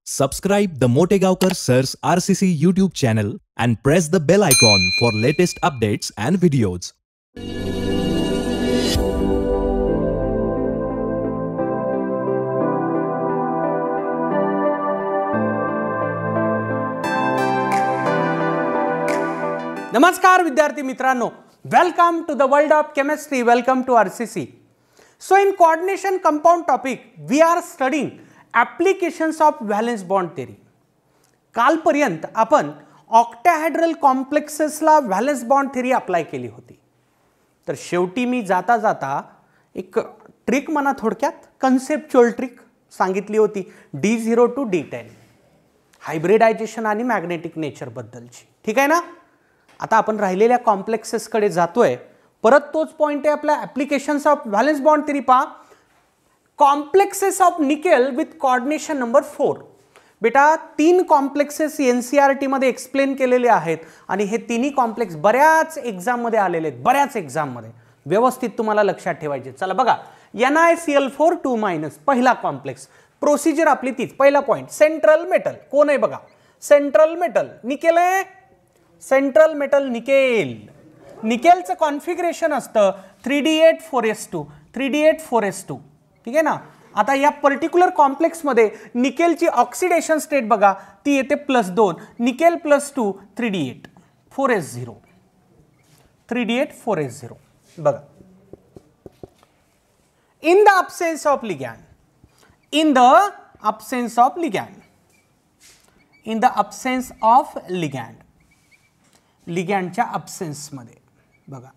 Subscribe the Motegaonkar Sir's RCC YouTube channel and press the bell icon for latest updates and videos. नमस्कार विद्यार्थी मित्रांनो, welcome to the world of chemistry. Welcome to RCC. So in coordination compound topic we are studying applications of valence bond theory. कालपर्यंत आपण octahedral कॉम्प्लेक्सेसला valence bond theory apply केली होती. तर शेवटी मी जाता जाता एक ट्रिक म्हणा, थोडक्यात कन्सेप्च्युअल ट्रिक सांगितली होती D0 to D10 हायब्रिडायझेशन आणि मॅग्नेटिक नेचर बद्दलची. ठीक आहे ना. आता आपण राहिलेल्या कॉम्प्लेक्सेसकडे जातोय. परत तोच पॉइंट आहे आपला applications of valence bond theory. पहा, complexes of nickel with coordination number 4. बेटा 3 कॉम्प्लेक्सेस NCERT मध्ये एक्सप्लेन केलेले आहेत आणि हे तिन्ही कॉम्प्लेक्स बऱ्याच एक्झाम मध्ये आलेले आहेत. बऱ्याच एक्झाम मध्ये व्यवस्थित तुम्हाला लक्षात ठेवायचे. चला बघा, NiCl4 2- पहिला कॉम्प्लेक्स. प्रोसिजर आपली तीच. पहिला पॉइंट, सेंट्रल मेटल कोण आहे बघा, सेंट्रल मेटल निकेल आहे. Central metal nickel. निकेलचं कॉन्फिगरेशन असतं 3d8 4s2 3d8 4s2. ठीक आहे ना. आता या पर्टिक्युलर कॉम्प्लेक्स मध्ये निकेलची ऑक्सिडेशन स्टेट बघा, ती येते +2. Nickel +2 3d8 4s0 3d8 4s0 बघा. In the absence of ligand, in the absence of ligand, in the absence of ligand, लिगँडच्या absence मध्ये बघा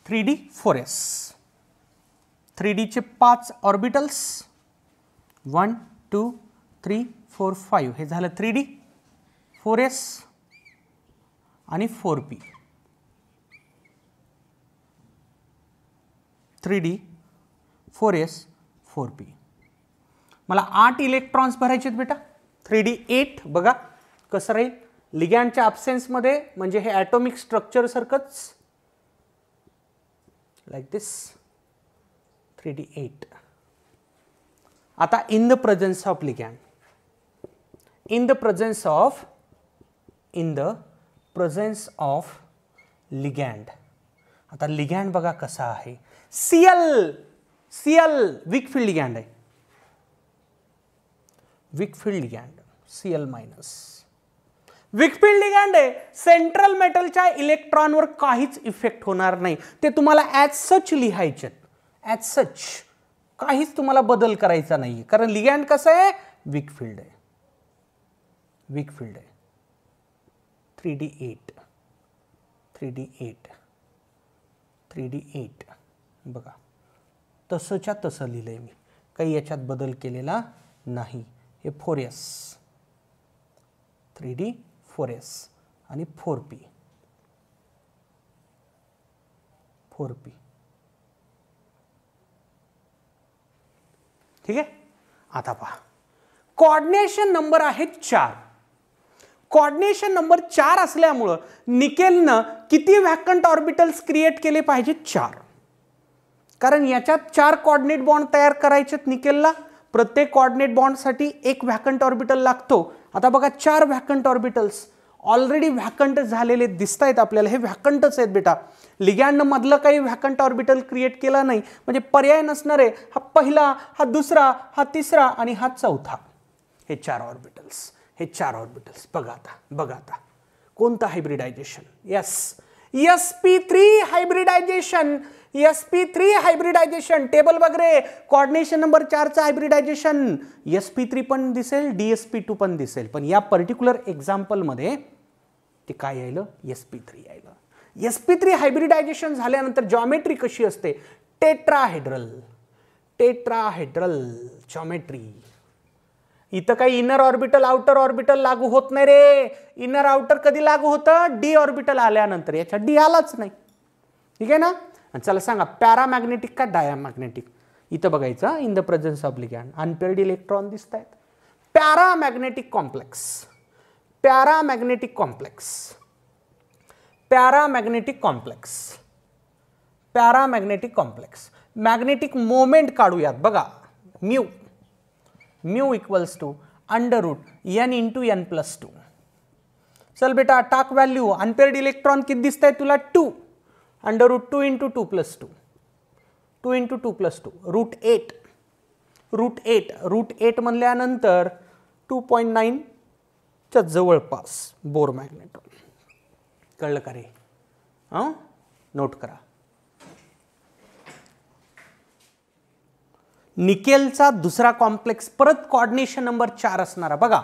3d 4s. 3d चे 5 ऑर्बिटल्स 1 2 3 4 5 हे झालं 3d 4s आणि 4p. 3d 4s 4p. मला 8 electrons भरायचे आहेत बेटा. 3d 8 बघा कसं राहील लिगँडच्या absence मध्ये, म्हणजे हे ॲटॉमिक स्ट्रक्चर सारखंच लाईक दिस 3d 8. आता in the presence of ligand, in the presence of ligand. आता लिगँड बघा कसा आहे. Cl विकफिल्ड लिगँड आहे. Weak field ligand Cl-. Weak field ligand आहे. सेंट्रल मेटलच्या इलेक्ट्रॉनवर काहीच इफेक्ट होणार नाही. ते तुम्हाला ॲज सच लिहायचे. ॲज सच काहीच तुम्हाला बदल करायचा नाही, कारण लिगँड कसं आहे, विकफिल्ड आहे. विकफिल्ड आहे. 3d 8 3d 8 3d 8 बघा, तसंच्या तसं लिहिलंय मी, काही याच्यात बदल केलेला नाही. हे 4s 3d 4s आणि 4p 4p. ठीक आहे. आता पहा, कोऑर्डिनेशन नंबर आहे 4. कोऑर्डिनेशन नंबर 4 असल्यामुळं निकेलनं किती व्हॅकंट ऑर्बिटल्स क्रिएट केले पाहिजे? 4. कारण याच्यात 4 कोऑर्डिनेट बॉन्ड तयार करायचेत निकेलला. प्रत्येक कोऑर्डिनेट बॉन्डसाठी एक व्हॅकंट ऑर्बिटल लागतो. आता बघा 4 व्हॅकंट ऑर्बिटल्स ऑलरेडी व्हॅकंट झालेले दिसत आहेत आपल्याला. हे व्हॅकंटच आहेत बेटा. लिगँडनं मधलं काही व्हॅकंट ऑर्बिटल क्रिएट केला नाही, म्हणजे पर्याय नसणार आहे. हा पहिला, हा दुसरा, हा तिसरा आणि हा चौथा. हे 4 ऑर्बिटल्स, हे 4 ऑर्बिटल्स. बघा आता, बघा आता कोणतं hybridisation. sp3 hybridisation. sp3 hybridisation table बघ रे. कोऑर्डिनेशन नंबर 4चं हायब्रिडायझेशन sp3 पण दिसेल, dsp2 पण दिसेल, पण या पर्टिक्युलर एक्झाम्पल मध्ये ते काय यायलं, sp3 यायलं. sp3 हायब्रिडायझेशन झाल्यानंतर जॉमेट्री कशी असते, टेट्राहेड्रल. Tetrahedral geometry. इथं काही इनर ऑर्बिटल आउटर ऑर्बिटल लागू होत नाही रे. इनर आउटर कधी लागू होतं, डी ऑर्बिटल आल्यानंतर. याच्यात डी आलाच नाही. ठीक आहे ना. चला सांगा, पॅरामॅग्नेटिक का डायामॅग्नेटिक? इथं बघायचं, in the presence of ligand unpaired electron दिसत आहेत. Paramagnetic complex. Paramagnetic complex. Paramagnetic complex. Paramagnetic complex. Magnetic moment काढूयात बघा. Mu equals to √n into n plus 2. चल बेटा टाक व्हॅल्यू. अनपेअर्ड इलेक्ट्रॉन किती दिसत आहे तुला 2. √2 इंटू 2 प्लस 2. 2 into 2 plus 2 √8. √8 म्हणल्यानंतर 2.9 च्या जवळपास बोर मॅग्नेट्रॉन. कळलं का रे? हां नोट करा. निकेलचा दुसरा कॉम्प्लेक्स परत कॉर्डिनेशन नंबर 4 असणारा बघा.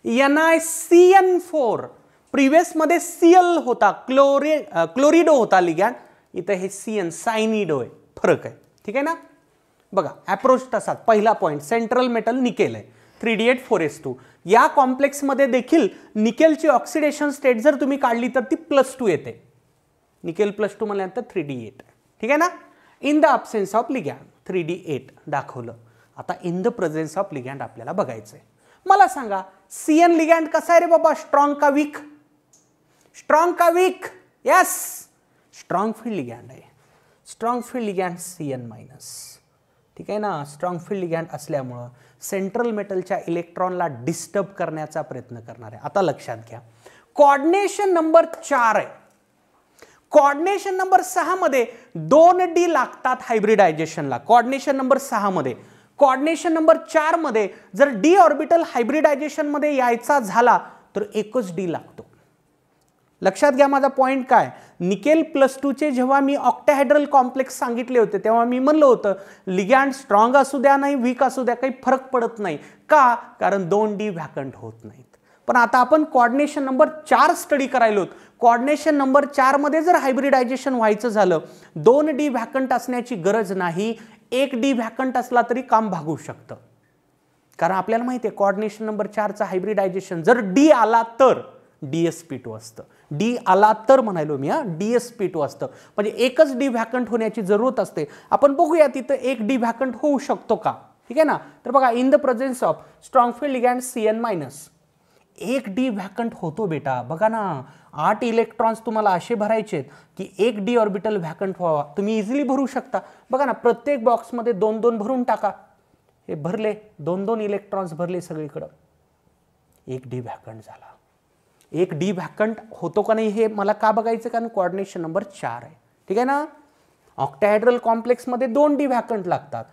NiCN4 प्रिव्हियस मध्ये Cl होता, क्लोरिडो होता लिगॅन्ड. इथं हे CN सायनिडो आहे. फरक आहे. ठीक आहे ना? बघा अप्रोच तसाच. पहिला पॉइंट सेंट्रल मेटल निकेल आहे 3D8 या कॉम्प्लेक्स मध्ये देखील निकेलची ऑक्सिडेशन स्टेट जर तुम्ही काढली तर ती +2 येते. निकेल +2 म्हणल्यानंतर 3D8. ठीक आहे ना? In the absence of ligand 3D8 दाखवलं. आता in the presence of ligand आपल्याला बघायचंय. मला सांगा CN लिगॅन्ड कसा आहे रे बाबा? स्ट्रॉंग का वीक? स्ट्रॉंग का weak? Yes strong field ligand आहे. Strong field ligand CN-. ठीक आहे ना? स्ट्रॉंग फील्ड लिगॅन्ड असल्यामुळं सेंट्रल मेटलच्या इलेक्ट्रॉनला डिस्टर्ब करण्याचा प्रयत्न करणार आहे. आता लक्षात घ्या कॉर्डिनेशन नंबर 4 आहे. कॉर्डिनेशन नंबर 6 मध्ये 2D लागतात हायब्रिडायझेशनला. कॉर्डिनेशन नंबर 6 मध्ये. कॉर्डिनेशन नंबर 4 मध्ये जर d ऑर्बिटल हायब्रिडायझेशन मध्ये यायचा झाला तर एकच d लागतो. लक्षात घ्या माझा पॉइंट काय. निकेल +2 चे जेव्हा मी ऑक्टाहेड्रल कॉम्प्लेक्स सांगितले होते तेव्हा मी म्हणलं होतं लिगॅन्ड स्ट्रॉंग असू द्या नाही वीक असू द्या काही फरक पडत नाही. का? कारण 2D व्हॅकंट होत नाहीत. पण आता आपण कॉर्डिनेशन नंबर 4 स्टडी करायलो. कॉर्डिनेशन नंबर 4 मध्ये जर हायब्रिडायझेशन व्हायचं झालं 2D व्हॅकंट असण्याची गरज नाही. 1D व्हॅकंट असला तरी काम भागू शकतं. कारण आपल्याला माहिती आहे कॉर्डिनेशन नंबर 4चा हायब्रिडायझेशन जर D आला तर DsP2 असतं. D आला तर म्हणालो मी DsP2 असतं. म्हणजे एकच D व्हॅकंट होण्याची जरूरत असते. आपण बघूया तिथं 1D व्हॅकंट होऊ शकतो का? ठीक आहे ना? तर बघा in the presence of strong field ligand CN-. 1D vacant होतो बेटा. बघा ना 8 इलेक्ट्रॉन्स तुम्हाला असे भरायचे की 1D ऑर्बिटल व्हॅकंट व्हावा. तुम्ही इझिली भरू शकता. बघा ना प्रत्येक बॉक्समध्ये 2-2 भरून टाका. हे भरले 2-2 इलेक्ट्रॉन्स भरले सगळीकडं. 1D व्हॅकंट झाला. 1D व्हॅकंट होतो का नाही हे मला का बघायचं? कारण कॉर्डिनेशन नंबर 4 आहे. ठीक आहे ना? ऑक्टाहेड्रल कॉम्प्लेक्समध्ये 2D व्हॅकंट लागतात.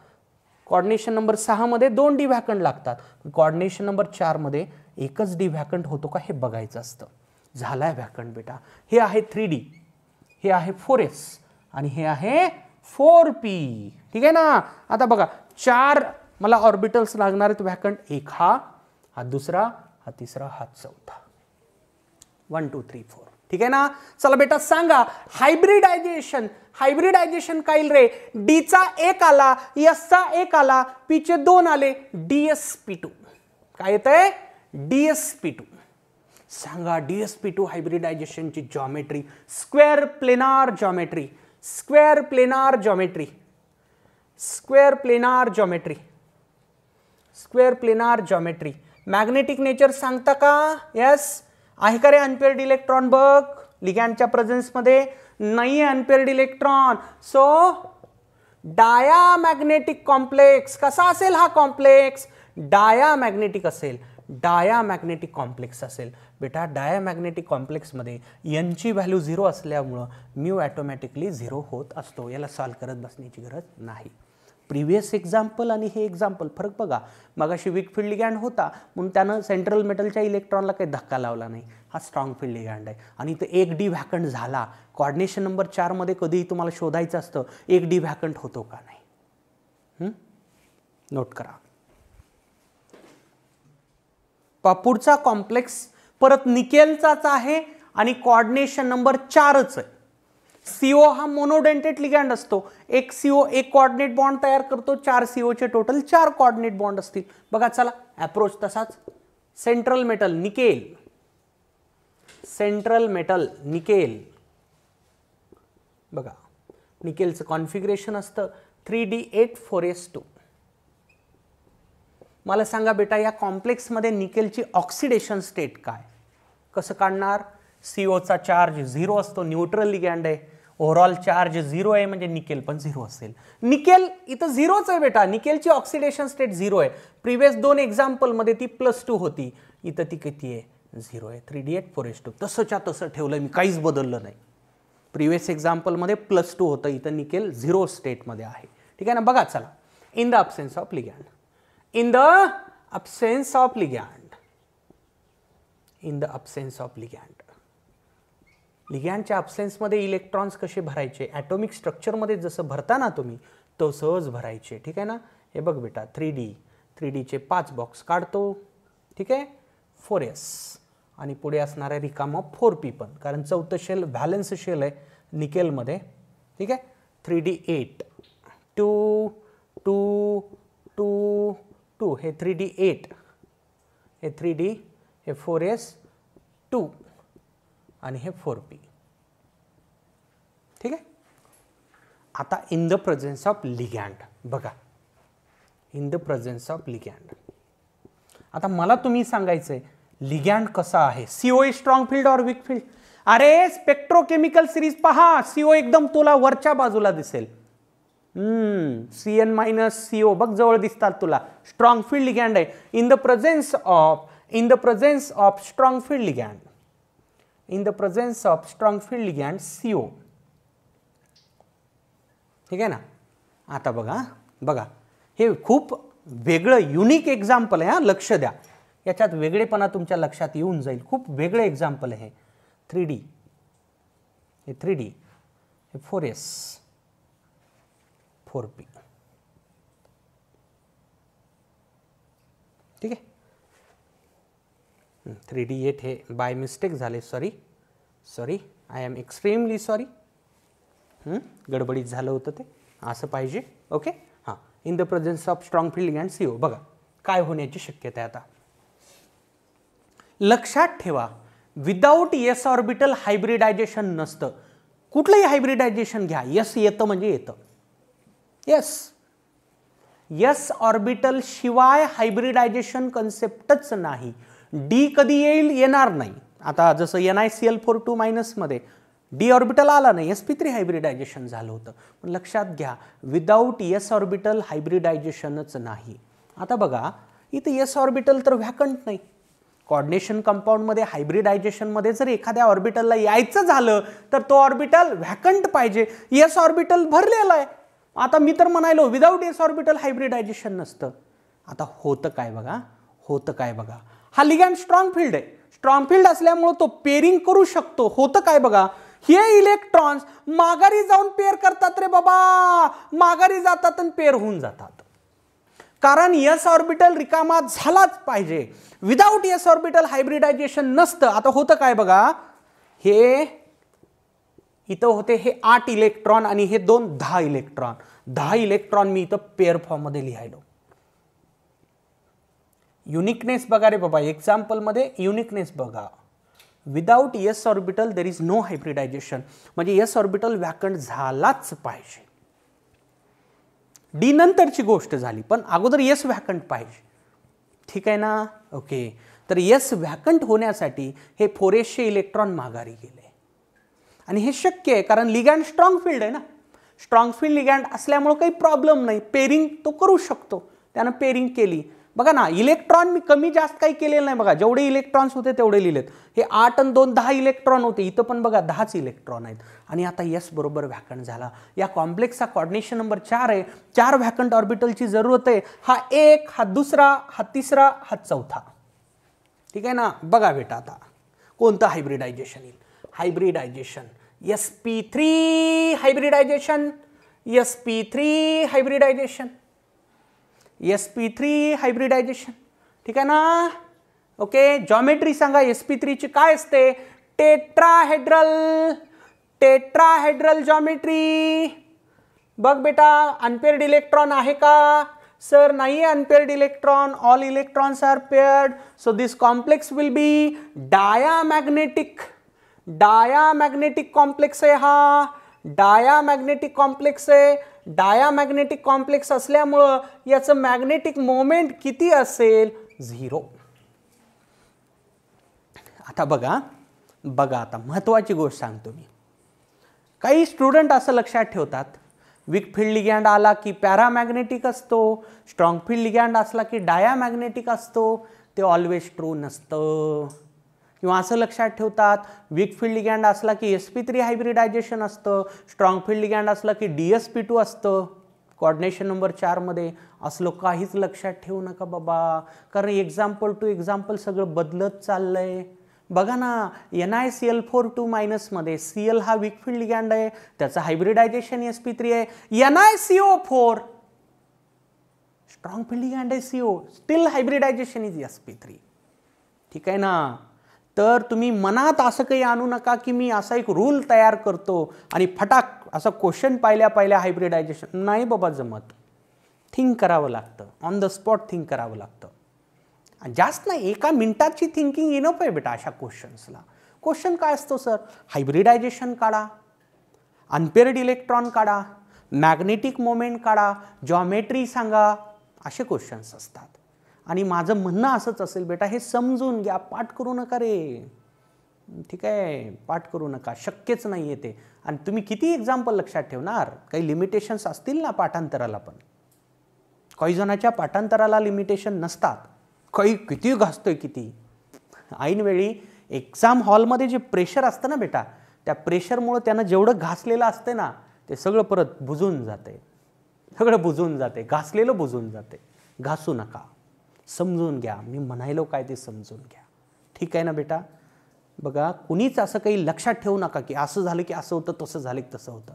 कॉर्डिनेशन नंबर 6 मध्ये 2D व्हॅकंट लागतात. कॉर्डिनेशन नंबर 4 मध्ये एकच D व्हॅकंट होतो का हे बघायचं असतं. झालाय व्हॅकंट बेटा. हे आहे 3D, हे आहे 4s आणि हे आहे 4p. ठीक आहे ना? आता बघा 4 मला ऑर्बिटल्स लागणार आहेत व्हॅकंट. एक हा दुसरा, हा तिसरा, हा चौथा. 1 2 3 4. ठीक आहे ना? चला बेटा सांगा हायब्रिडायझेशन काय रे? D चा 1 आला, S चा 1 आला, P चे 2 आले, DsP2. काय येतंय? DsP2. सांगा DsP2 हायब्रिडायझेशनची geometry. Square planar geometry. Square planar geometry. Square planar geometry. Square planar geometry. Magnetic nature सांगता का? यस आहे का रे? अनपेअर्ड इलेक्ट्रॉन बघ लिगॅन्डच्या प्रेझेन्स मध्ये नाही आहे unpaired electron. So diamagnetic complex. कसा असेल हा कॉम्प्लेक्स? डायामॅग्नेटिक असेल. डायामॅग्नेटिक कॉम्प्लेक्स असेल. बेटा डायामॅग्नेटिक कॉम्प्लेक्स मध्ये n ची व्हॅल्यू 0 असल्यामुळं म्यू ऑटोमॅटिकली 0 होत असतो. याला सॉल्व्ह करत बसण्याची गरज नाही. प्रिव्हियस एक्झाम्पल आणि हे एक्झाम्पल फरक बघा. मगाशी वीक फील्ड लिगॅन्ड होता म्हणून त्यानं सेंट्रल मेटलच्या इलेक्ट्रॉनला काही धक्का लावला नाही. हा स्ट्रॉंग फील्ड लिगॅन्ड आहे आणि इथं 1D व्हॅकंट झाला. कॉर्डिनेशन नंबर 4 मध्ये कधीही तुम्हाला शोधायचं असतं 1D व्हॅकंट होतो का नाही. नोट करा. पुढचा कॉम्प्लेक्स परत निकेलचाच आहे आणि कॉर्डिनेशन नंबर 4च आहे. CO हा मोनोडेंटेट लिगॅन्ड असतो. एक CO एक कोऑर्डिनेट बॉन्ड तयार करतो. 4 CO चे टोटल 4 कोऑर्डिनेट बॉन्ड असतील. बघा चला अप्रोच तसाच. Central metal nickel. Central metal nickel. बघा निकेलचं कॉन्फिगरेशन असतं 3D8 4s2. मला सांगा बेटा या कॉम्प्लेक्स मध्ये निकेलची ऑक्सिडेशन स्टेट काय? कसं काढणार? CO चा चार्ज 0 असतो, न्यूट्रल लिगॅन्ड आहे. ओव्हरऑल चार्ज 0 आहे म्हणजे निकेल पण 0 असेल. निकेल इथं 0च आहे बेटा, निकेलची ऑक्सिडेशन स्टेट 0 आहे. प्रिव्हियस 2 एक्झाम्पल मध्ये ती +2 होती, इथं ती किती आहे 0 आहे. 3d8 तसंच्या तसं ठेवलं मी, काहीच बदललं नाही. प्रिव्हियस एक्झाम्पल मध्ये +2 होतं, इथं निकेल 0 स्टेट मध्ये आहे. ठीक आहे ना. बघा चला, in the absence of ligand, in the absence of ligand, in the absence of ligand. लिगॅंडच्या अब्सेन्समध्ये इलेक्ट्रॉन्स कसे भरायचे, ॲटॉमिक स्ट्रक्चरमध्ये जसं भरता ना तुम्ही तसंच भरायचे. ठीक आहे ना. हे बघ बेटा 3Dचे 5 बॉक्स काढतो. ठीक आहे. 4s आणि पुढे असणाऱ्या रिकामा 4p पण, कारण चौथं शेल व्हॅलेन्स शेल आहे निकेलमध्ये. ठीक आहे. 3d8 2 2 2 2 हे 3d8, हे 3d, हे 4s 2 आणि हे 4p. ठीक आहे. आता in the presence of ligand बघा, in the presence of ligand. आता मला तुम्ही सांगायचंय लिगॅंड कसा आहे, CO इज स्ट्रॉंग फील्ड और वीक फील्ड. अरे स्पेक्ट्रोकेमिकल सिरीज पहा, CO एकदम तुला वरच्या बाजूला दिसेल. CN- CO बघ जवळ दिसतात तुला, स्ट्रॉंग फील्ड लिगॅंड आहे. In the presence of strong field ligand, in the presence of strong field ligand CO. ठीक आहे ना. आता बघा हे खूप वेगळं युनिक एक्झाम्पल आहे. लक्ष द्या, याच्यात वेगळेपणा तुमच्या लक्षात येऊन जाईल. खूप वेगळं एक्झाम्पल आहे. 3D, हे 3D, हे 4s 4p. ठीक आहे. 3d8 हे बाय मिस्टेक झाले, sorry I am extremely sorry. गडबडीत झालं होतं ते, असं पाहिजे. ओके. हां, in the presence of strong field ligand CO. बघा काय होण्याची शक्यता आहे. आता लक्षात ठेवा, विदाऊट s ऑर्बिटल हायब्रिडायझेशन नसतं. कुठलंही हायब्रिडायझेशन घ्या, s येतं म्हणजे येतं. s ऑर्बिटल शिवाय हायब्रिडायझेशन कन्सेप्टच नाही. D कधी येईल, येणार नाही. आता जसं NiCl4 मध्ये D ऑर्बिटल आला नाही, sp3 हायब्रिडायझेशन झालं होतं. पण लक्षात घ्या, विदाऊट s ऑर्बिटल हायब्रिडायझेशनच नाही. आता बघा इथे s ऑर्बिटल तर व्हॅकंट नाही. कोऑर्डिनेशन कंपाऊंडमध्ये हायब्रिडायझेशनमध्ये जर एखाद्या ऑर्बिटलला यायचं झालं तर तो ऑर्बिटल व्हॅकंट पाहिजे. s ऑर्बिटल भरलेला आहे. आता मी तर म्हणायलो विदाऊट s ऑर्बिटल हायब्रिडायझेशन नसतं. आता होतं काय बघा, हा लिगॅंड स्ट्रॉंग फील्ड आहे. स्ट्रॉंग फील्ड असल्यामुळे तो पेरिंग करू शकतो. होतं काय बघा, हे इलेक्ट्रॉन्स माघारी जाऊन पेअर करतात रे बाबा, माघारी जातात आणि पेअर होऊन जातात. कारण s ऑर्बिटल रिकामा झालाच पाहिजे. विदाऊट s ऑर्बिटल हायब्रिडायझेशन नसतं. आता होतं काय बघा, हे इथं होते हे 8 इलेक्ट्रॉन आणि हे 2 10 इलेक्ट्रॉन. 10 इलेक्ट्रॉन मी इथं पेअर फॉर्म मध्ये लिहायलो. युनिकनेस बघा रे बाबा, एक्झाम्पल मध्ये युनिकनेस बघा. Without s orbital there is no hybridization, म्हणजे s ऑर्बिटल व्हॅकंट झालाच पाहिजे. D नंतरची गोष्ट झाली, पण अगोदर s व्हॅकंट पाहिजे. ठीक आहे ना. ओके. तर s व्हॅकंट होण्यासाठी हे 4s इलेक्ट्रॉन माघारी गेले आणि हे शक्य आहे कारण लिगॅंड स्ट्रॉंग फील्ड आहे ना. स्ट्रॉंग फील्ड लिगॅंड असल्यामुळे काही प्रॉब्लेम नाही, पेरिंग तो करू शकतो. त्यानं पेरिंग केली. बघा ना, इलेक्ट्रॉन मी कमी जास्त काही केलेलं नाही. बघा जेवढे इलेक्ट्रॉन्स होते तेवढे लिहिलेत. हे 8 आणि 2 10 इलेक्ट्रॉन होते. इथं पण बघा 10च इलेक्ट्रॉन आहेत. आणि आता s बरोबर व्हॅकंट झाला. या कॉम्प्लेक्सचा कोऑर्डिनेशन नंबर 4 आहे. 4 व्हॅकंट ऑर्बिटलची जरूरत आहे. हा 1, हा दुसरा, हा तिसरा, हा चौथा. ठीक आहे ना. बघा बेटा आता कोणतं हायब्रिडायझेशन येईल. Hybridisation sp3 hybridisation, sp3 hybridisation, sp3 hybridisation. ठीक आहे ना. ओके. जॉमेट्री सांगा sp3 ची काय असते. Tetrahedral geometry. बघ बेटा, अनपेअर्ड इलेक्ट्रॉन आहे का. सर नाही unpaired electron, all electrons are paired. So this complex will be diamagnetic. Diamagnetic complex आहे हा. डायामॅग्नेटिक कॉम्प्लेक्स आहे. डायामॅग्नेटिक कॉम्प्लेक्स असल्यामुळं याचं मॅग्नेटिक मोमेंट किती असेल, 0. आता बघा आता महत्वाची गोष्ट सांगतो मी. काही स्टुडंट असं लक्षात ठेवतात, वीक फील्ड लिगॅंड आला की पॅरामॅग्नेटिक असतो, स्ट्रॉंग फील्ड लिगॅंड असला की डायामॅग्नेटिक असतो. ते ऑलवेज ट्रू नसतं. किंवा असं लक्षात ठेवतात, वीक फील्ड लिगॅंड असला की sp3 हायब्रिडायझेशन असतं, स्ट्रॉंग फील्ड लिगॅंड असला की dsp2 असतं. कोऑर्डिनेशन नंबर 4 मध्ये असलं काहीच लक्षात ठेवू नका बाबा, कारण एक्झाम्पल टू एक्झाम्पल सगळं बदलत चाललंय. बघा ना, NiCl4 मध्ये Cl हा वीक फील्ड लिगॅंड आहे, त्याचं हायब्रिडायझेशन sp3 आहे. NiCO4 स्ट्रॉंग फील्ड लिगॅंड आहे CO, steel hybridisation is sp3. ठीक आहे ना. तर तुम्ही मनात असं काही आणू नका की मी असा एक रूल तयार करतो आणि फटाक असा क्वेश्चन पाहिल्या पाहिल्या हायब्रिडायझेशन. नाही बाबा जमत. थिंक करावं लागतं, ऑन द स्पॉट थिंक करावं लागतं. जास्त नाही, एका मिनिटाची थिंकिंग इनफ आहे बेटा अशा क्वेश्चन्सला. क्वेश्चन काय असतो सर, हायब्रिडायझेशन काढा, अनपेअर्ड इलेक्ट्रॉन काढा, मॅग्नेटिक मोमेंट काढा, जॉमेट्री सांगा, असे क्वेश्चन्स असतात. आणि माझं म्हणणं असंच असेल बेटा, हे समजून घ्या, पाठ करू नका रे. ठीक आहे, पाठ करू नका, शक्यच नाही आहे ते. आणि तुम्ही किती एक्झाम्पल लक्षात ठेवणार, काही लिमिटेशन्स असतील ना पाठांतराला. पण काही जणाच्या पाठांतराला लिमिटेशन नसतात, काही किती घासतोय किती. ऐनवेळी एक्झाम हॉलमध्ये जे प्रेशर असतं ना बेटा, त्या प्रेशरमुळं त्यानं जेवढं घासलेलं असते ना ते सगळं परत बुजून जाते, सगळं बुजून जाते, घासलेलं बुजून जाते. घासू नका, समजून घ्या, मी म्हणायलो काय ते समजून घ्या. ठीक आहे ना बेटा. बघा, कुणीच असं काही लक्षात ठेवू नका की असं झालं की असं होतं, तसं झालं की तसं होतं.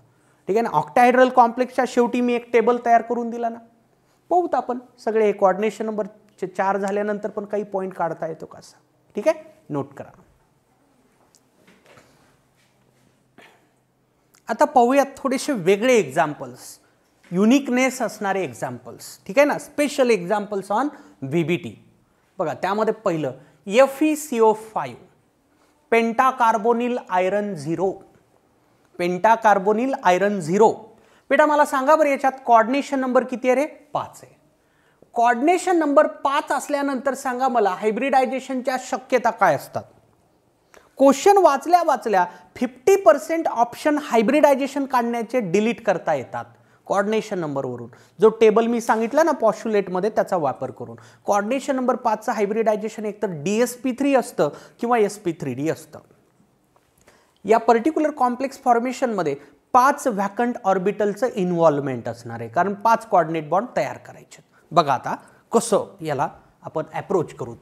ठीक आहे ना. ऑक्टाहेड्रल कॉम्प्लेक्सच्या शेवटी मी एक टेबल तयार करून दिला ना, पाहूत आपण सगळे. कोऑर्डिनेशन नंबर 4 झाल्यानंतर पण काही पॉईंट काढता येतो कसा. ठीक आहे, नोट करा. आता पाहूयात थोडेसे वेगळे एक्झाम्पल्स, युनिकनेस असणारे एक्झाम्पल्स. ठीक आहे ना, स्पेशल एक्झाम्पल्स ऑन VBT. बघा, त्यामध्ये पहिलं FeCO5 पेंटाकार्बोनिल आयरन 0. पेंटाकार्बोनिल आयरन 0 बेटा मला सांगा बरं, याच्यात कोऑर्डिनेशन नंबर किती आहे रे? 5 आहे. कोऑर्डिनेशन नंबर 5 असल्यानंतर सांगा मला हायब्रिडायझेशनच्या शक्यता काय असतात. क्वेश्चन वाचल्या वाचल्या 50% ऑप्शन हायब्रिडायझेशन काढण्याचे डिलीट करता येतात कोऑर्डिनेशन नंबरवरून. जो टेबल मी सांगितला ना पॉस्ट्युलेटमध्ये, त्याचा वापर करून. कोऑर्डिनेशन नंबर 5चं हायब्रिडायझेशन एकतर DSP3 असतं किंवा sp3d असतं. या पर्टिक्युलर कॉम्प्लेक्स फॉर्मेशनमध्ये 5 व्हॅकंट ऑर्बिटलचं इन्व्हॉल्वमेंट असणार आहे, कारण 5 कोऑर्डिनेट बॉन्ड तयार करायचे. बघा आता कसं याला आपण अप्रोच करू.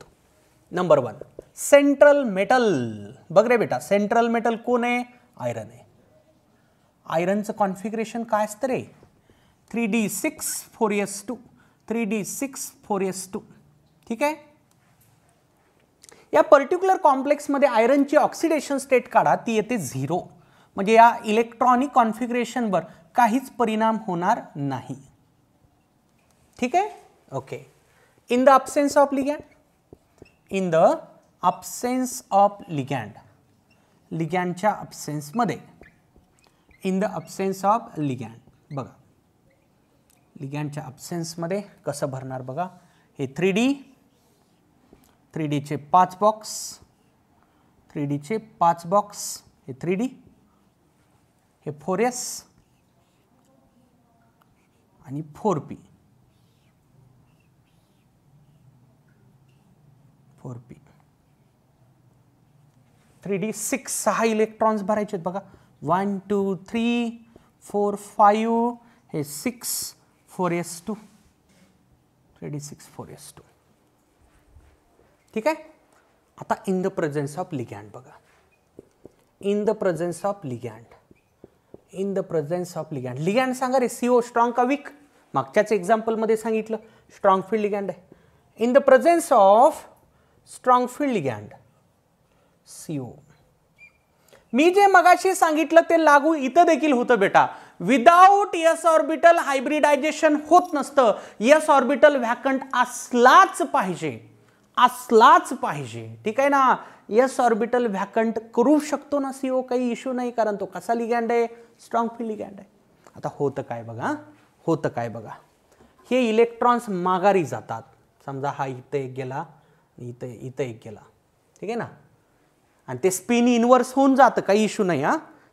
Number 1 central metal. बघ रे बेटा, सेंट्रल मेटल कोण आहे? आयरन आहे. आयरनचं कॉन्फिगरेशन काय असतं रे? 3d6 4s2. ठीक आहे. या पर्टिक्युलर कॉम्प्लेक्समध्ये आयरनची ऑक्सिडेशन स्टेट काढा, ती येते 0. म्हणजे या इलेक्ट्रॉनिक कॉन्फिगरेशनवर काहीच परिणाम होणार नाही. ठीक आहे, okay. In the absence of ligand, in the absence of ligand, लिगॅंडच्या अब्सेन्समध्ये, in the absence of ligand. बघा, लिगॅंडच्या अब्सेन्समध्ये कसं भरणार बघा. हे 3Dचे 5 बॉक्स, 3Dचे 5 बॉक्स, हे 3D, हे 4s आणि 4p. 3D 6 इलेक्ट्रॉन्स भरायचे आहेत बघा. 1 2 3 4 5, हे 6 4s2, 3D6 4s2. ठीक आहे. आता in the presence of ligand बघा. In the presence of ligand, in the presence of ligand. Ligand सांगा रे, CO स्ट्रॉंग का वीक? मागच्याच एक्झाम्पलमध्ये सांगितलं स्ट्रॉंग फील्ड लिगॅंड आहे. In the presence of strong field ligand CO. मी जे मगाशी सांगितलं ते लागू इथं देखील होतं बेटा. विदाउट s ऑर्बिटल हायब्रिडायझेशन होत नसतं. s ऑर्बिटल व्हॅकंट असलाच पाहिजे, असलाच पाहिजे. ठीक आहे ना. s ऑर्बिटल व्हॅकंट करू शकतो ना CO, काही इश्यू नाही, कारण तो कसा लिगॅंड आहे? स्ट्रॉंग फील्ड लिगॅंड आहे. आता होतं काय बघा, होतं काय बघा. हे इलेक्ट्रॉन्स माघारी जातात. समजा हा इथं एक गेला, इथं एक गेला. ठीक आहे ना. आणि ते स्पिन इनवर्स होऊन जातं, काही इश्यू नाही.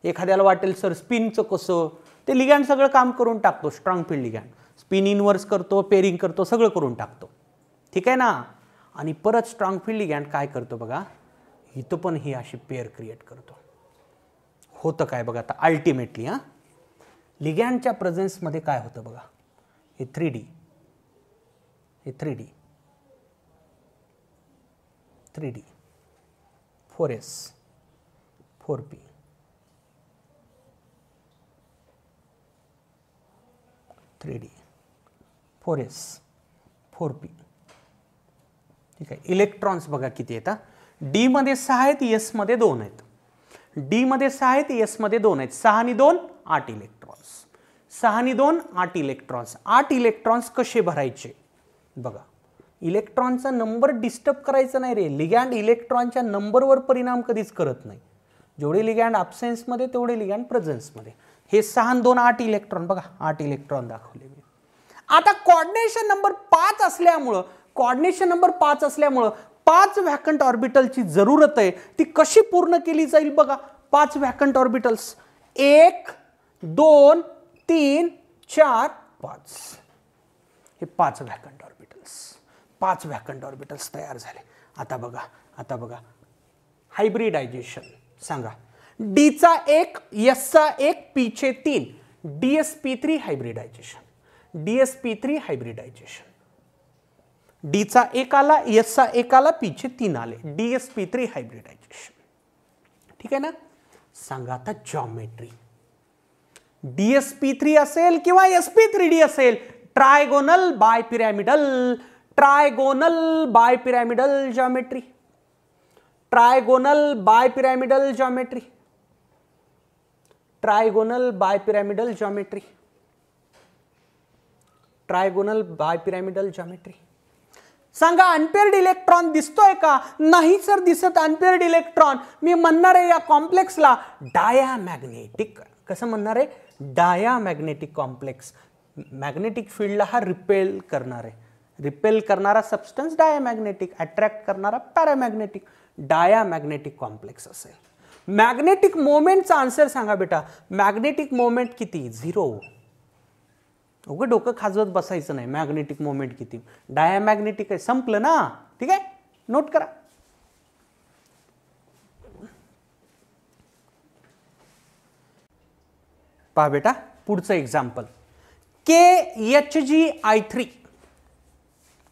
एखाद्याला वाटेल सर स्पिनचं कसं, ते लिगॅंड सगळं काम करून टाकतो. Strong field ligand spin inverse करतो, पेरिंग करतो, सगळं करून टाकतो. ठीक आहे ना. आणि परत स्ट्रॉंग फील्ड लिगॅंड काय करतो बघा, इथं पण ही अशी पेअर क्रिएट करतो. होतं काय बघा आता अल्टिमेटली लिगॅंडच्या प्रेझेन्समध्ये काय होतं बघा, हे 3D, हे 3D 4S 4P 3D 4S 4P. ठीक आहे. इलेक्ट्रॉन्स बघा किती येतात, डी मध्ये 6 आहेत, एस मध्ये 2 आहेत. डी मध्ये 6 आहेत, एस मध्ये 2 आहेत. 6 आणि 2 8 इलेक्ट्रॉन्स. 6 आणि 2 8 इलेक्ट्रॉन्स. 8 इलेक्ट्रॉन्स कसे भरायचे बघा. इलेक्ट्रॉनचा नंबर डिस्टर्ब करायचा नाही रे. लिगॅंड इलेक्ट्रॉनच्या नंबरवर परिणाम कधीच करत नाही. जेवढे लिगॅंड ॲब्सेन्समध्ये तेवढे लिगॅंड प्रेझेन्समध्ये. हे 6 आणि 2 8 इलेक्ट्रॉन बघा, 8 इलेक्ट्रॉन दाखवले मी. आता कोऑर्डिनेशन नंबर 5 असल्यामुळं, कोऑर्डिनेशन नंबर 5 असल्यामुळं 5 व्हॅकंट ऑर्बिटलची जरूरत आहे. ती कशी पूर्ण केली जाईल बघा. 5 व्हॅकंट ऑर्बिटल्स 1 2 3 4 5, हे 5 व्हॅकंट ऑर्बिटल्स. 5 व्हॅकंट ऑर्बिटल्स तयार झाले. आता बघा हायब्रिडायझेशन सांगा. डीचा 1, एसचा 1, पीचे 3, DsP3 हायब्रिडायझेशन. DsP3 hybridisation. डीचा 1 आला, एसचा 1 आला, पीचे 3 आले. DsP3 hybridisation. ठीक आहे ना. सांगा आता जॉमेट्री. DsP3 असेल किंवा sp3d असेल, trigonal bipyramidal, trigonal bipyramidal geometry, trigonal bipyramidal geometry, trigonal bipyramidal geometry, trigonal bipyramidal geometry. सांगा अनपेअर्ड इलेक्ट्रॉन दिसतोय का. नाही सर दिसत अनपेअर्ड इलेक्ट्रॉन. मी म्हणणार आहे या कॉम्प्लेक्सला डायामॅग्नेटिक. कसं म्हणणार आहे, डायामॅग्नेटिक कॉम्प्लेक्स. मॅग्नेटिक फील्डला हा रिपेल करणार आहे. रिपेल करणारा सबस्टन्स डायामॅग्नेटिक, अट्रॅक्ट करणारा पॅरामॅग्नेटिक. डायामॅग्नेटिक कॉम्प्लेक्स असेल. मॅग्नेटिक मोमेंटचा आन्सर सांगा बेटा. मॅग्नेटिक मोमेंट किती, 0. उगं डोकं खाजवत बसायचं नाही. मॅग्नेटिक मोमेंट किती, डायामॅग्नेटिक आहे, संपलं ना. ठीक आहे, नोट करा. पहा बेटा पुढचं एक्झाम्पल. KHgI3,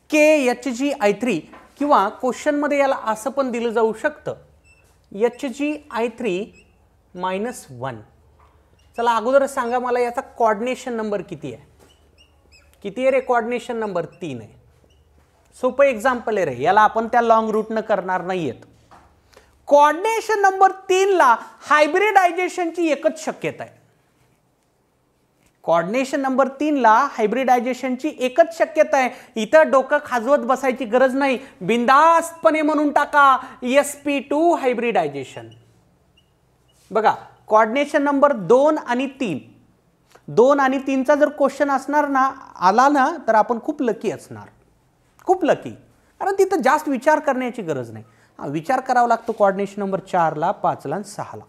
KHgI3 किंवा क्वेश्चन मध्ये याला असं पण दिलं जाऊ शकतं, HgI3 -1. चला अगोदर सांगा मला याचा कोऑर्डिनेशन नंबर किती आहे. किती आहे रे, कोऑर्डिनेशन नंबर 3 आहे. सोपं एक्झाम्पल आहे रे, याला आपण त्या लॉंग रूटनं करणार नाहीयेत. कोऑर्डिनेशन नंबर 3 ला हायब्रिडायझेशनची एकच शक्यता आहे. कोऑर्डिनेशन नंबर 3 ला हायब्रिडायझेशनची एकच शक्यता आहे. इथं डोकं खाजवत बसायची गरज नाही. बिंदास्तपणे म्हणून टाका sp2 हायब्रिडायझेशन. बघा कोऑर्डिनेशन नंबर 2 आणि 3, 2 आणि 3चा जर क्वेश्चन असणार ना, आला ना, तर आपण खूप लकी असणार. खूप लकी. कारण तिथं जास्त विचार करण्याची गरज नाही. विचार करावा लागतो कोऑर्डिनेशन नंबर 4 ला, 5 ला आणि 6 ला.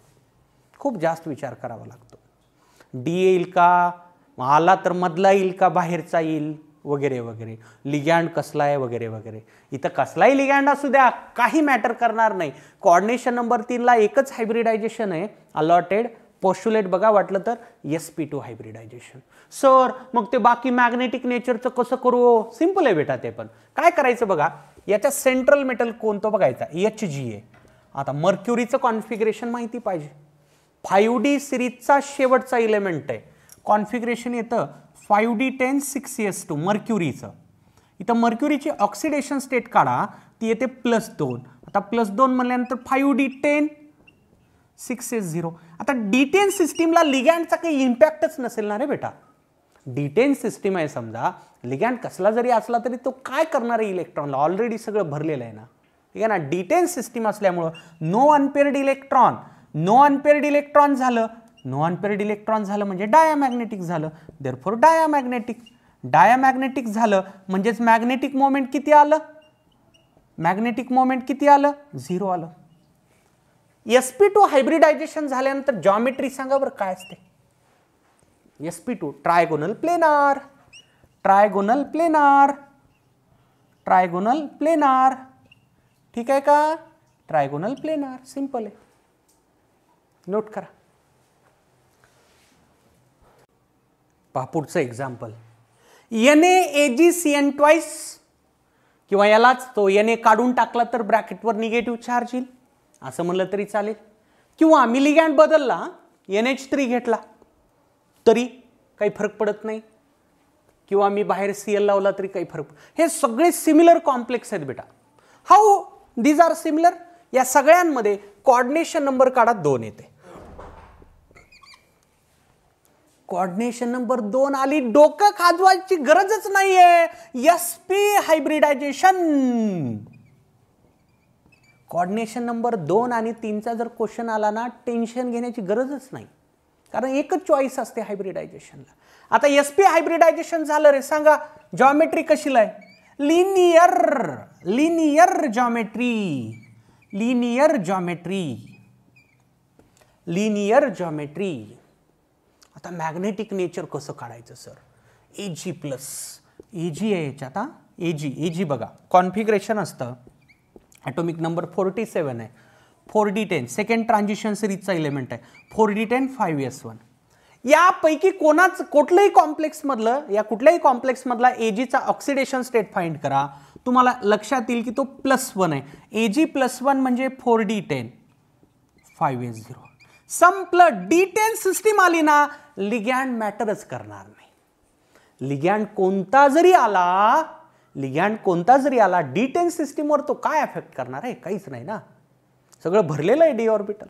खूप जास्त विचार करावा लागतो. डी येईल का, आला तर मधला येईल का, बाहेरचा येईल, वगैरे वगैरे. लिगॅंड कसला आहे, वगैरे वगैरे. इथं कसलाही लिगॅंड असू द्या, काही मॅटर करणार नाही. कोऑर्डिनेशन नंबर 3 ला एकच हायब्रिडायझेशन आहे अलॉटेड. पोस्टुलेट बघा वाटलं तर sp2 हायब्रिडायझेशन. सर मग ते बाकी मॅग्नेटिक नेचरचं कसं करू. सिंपल आहे बेटा. ते पण काय करायचं बघा, याच्या सेंट्रल मेटल कोणतं बघायचा, Hg आहे. आता मर्क्युरीचं कॉन्फिगरेशन माहिती पाहिजे. 5D सिरीजचा शेवटचा इलेमेंट आहे. कॉन्फिगरेशन येतं 5D10 6s2 मर्क्युरीचं. इथं मर्क्युरीची ऑक्सिडेशन स्टेट काढा, ती येते +2. आता +2 म्हणल्यानंतर 5D10 6s0. आता D10 सिस्टीमला लिगॅंडचा काही इम्पॅक्टच नसेल ना रे बेटा. D10 सिस्टीम आहे समजा, लिगॅंड कसला जरी असला तरी तो काय करणार आहे इलेक्ट्रॉनला, ऑलरेडी सगळं भरलेलं आहे ना. ठीक आहे ना. D10 सिस्टीम असल्यामुळं no unpaired electron. No unpaired electron झालं, नो अनपेअर्ड इलेक्ट्रॉन झालं म्हणजे डायामॅग्नेटिक झालं. देअरफॉर डायामॅग्नेटिक. डायामॅग्नेटिक झालं म्हणजेच मॅग्नेटिक मोमेंट किती आलं, मॅग्नेटिक मोमेंट किती आलं, 0 आलं. sp2 हायब्रिडायझेशन झाल्यानंतर जॉमेट्री सांगा बरं काय असते. sp2 trigonal planar, trigonal planar, trigonal planar. ठीक आहे का? ट्रायगोनल प्लेनार सिंपल आहे, नोट करा. पहा पुढचं एक्झाम्पल, NaAgCN ट्वाइस, किंवा यालाच तो Na काढून टाकला तर ब्रॅकेटवर निगेटिव्ह चार्ज येईल असं म्हणलं तरी चालेल. किंवा मी लिगॅंड बदलला, NH3 घेतला तरी काही फरक पडत नाही, किंवा मी बाहेर Cl लावला तरी काही फरक. हे सगळे सिमिलर कॉम्प्लेक्स आहेत बेटा. How these are similar? या सगळ्यांमध्ये कोऑर्डिनेशन नंबर काढा 2 येते. कोऑर्डिनेशन नंबर 2 आली, डोकं खाजवायची गरजच नाहीये. sp hybridisation. कोऑर्डिनेशन नंबर 2 आणि 3चा जर क्वेश्चन आला ना, टेन्शन घेण्याची गरजच नाही, कारण एकच चॉईस असते हायब्रिडायझेशनला. आता sp हायब्रिडायझेशन झालं रे, सांगा जॉमेट्री कशी लाय? Linear, linear geometry, linear geometry, linear geometry. आता मॅग्नेटिक नेचर कसं काढायचं सर? Ag प्लस Ag आहे याच्यात. Ag बघा कॉन्फिगरेशन असतं, ॲटॉमिक नंबर 47 आहे, 4d10 सेकंड ट्रान्झिशन सिरीजचा एलिमेंट आहे, 4d10 5s1. यापैकी कुठल्याही कॉम्प्लेक्स मधलं, या कुठल्याही कॉम्प्लेक्स मधला Agचा ऑक्सिडेशन स्टेट फाइंड करा, तुम्हाला लक्षात येईल की तो +1 आहे. Ag +1 म्हणजे 4d10 5s0. संपलं. D10 सिस्टीम आली ना, लिगॅंड मॅटरच करणार नाही. लिगॅंड कोणता जरी आला, लिगॅंड कोणता जरी आला, D10 सिस्टीमवर तो काय अफेक्ट करणार आहे? काहीच नाही ना, सगळं भरलेलं आहे डी ऑर्बिटल.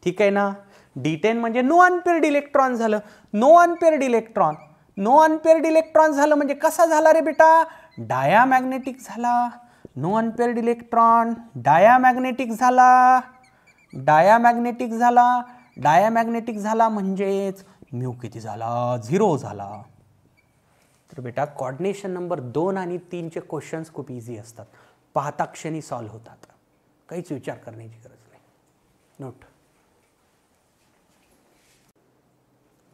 ठीक आहे ना. D10 म्हणजे नो अनपेअर्ड इलेक्ट्रॉन झालं. No unpaired electron, no unpaired electron झालं म्हणजे कसा झाला रे बेटा? डायामॅग्नेटिक झाला. नो अनपेअर्ड इलेक्ट्रॉन डायामॅग्नेटिक झाला, डायामॅग्नेटिक झाला. डायामॅग्नेटिक झाला म्हणजेच म्यू किती झाला? 0 झाला. तर बेटा कोऑर्डिनेशन नंबर 2 आणि 3चे क्वेश्चन्स खूप इझी असतात, पाहता क्षणी सॉल्व्ह होतात, काहीच विचार करण्याची गरज नाही. नोट.